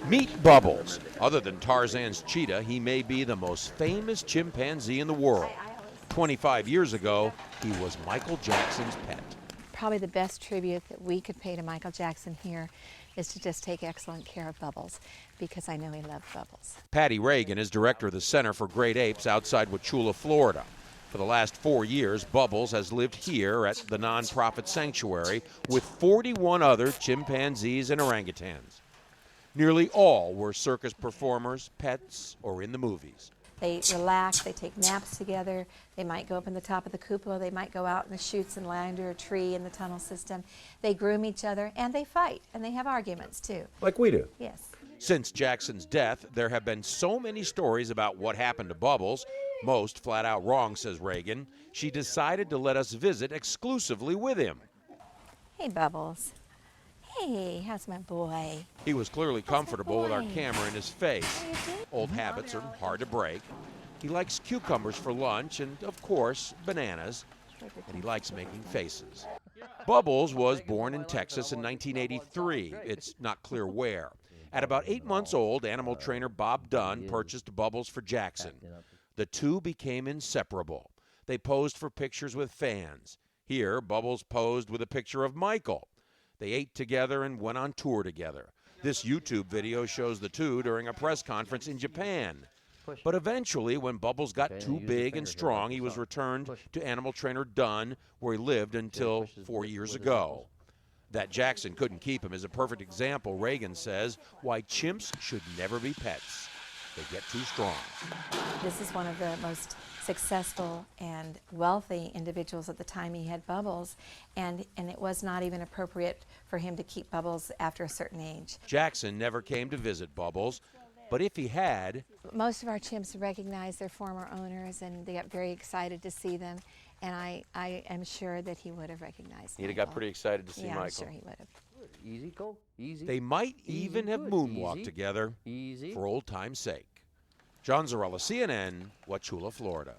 Meet Bubbles. Other than Tarzan's cheetah, he may be the most famous chimpanzee in the world. 25 years ago, he was Michael Jackson's pet. Probably the best tribute that we could pay to Michael Jackson here is to just take excellent care of Bubbles, because I know he loved Bubbles. Patty Reagan is director of the Center for Great Apes outside Wauchula, Florida. For the last 4 years, Bubbles has lived here at the nonprofit sanctuary with 41 other chimpanzees and orangutans. Nearly all were circus performers, pets, or in the movies. They relax, they take naps together, they might go up in the top of the cupola, they might go out in the chutes and lie under a tree in the tunnel system. They groom each other, and they fight, and they have arguments too. Like we do. Yes. Since Jackson's death, there have been so many stories about what happened to Bubbles, most flat out wrong, says Reagan. She decided to let us visit exclusively with him. Hey, Bubbles. Hey, how's my boy? He was clearly comfortable with our boy? camera in his face. Old habits are hard to break. He likes cucumbers for lunch and, of course, bananas. And he likes making faces. Bubbles was born in Texas in 1983. It's not clear where. At about 8 months old, animal trainer Bob Dunn purchased Bubbles for Jackson. The two became inseparable. They posed for pictures with fans. Here, Bubbles posed with a picture of Michael. They ate together and went on tour together. This YouTube video shows the two during a press conference in Japan. But eventually, when Bubbles got too big and strong, he was returned to animal trainer Dunn, where he lived until 4 years ago. That Jackson couldn't keep him is a perfect example, Reagan says, why chimps should never be pets. They get too strong. This is one of the most successful and wealthy individuals at the time he had Bubbles, and it was not even appropriate for him to keep Bubbles after a certain age. Jackson never came to visit Bubbles, but if he had... Most of our chimps recognize their former owners, and they got very excited to see them, and I am sure that he would have recognized He'd have Michael. got pretty excited to see Michael. I'm sure he would have. Easy, go. Easy. They might even have moonwalked together Easy. for old time's sake. John Zarrella, CNN, Wauchula, Florida.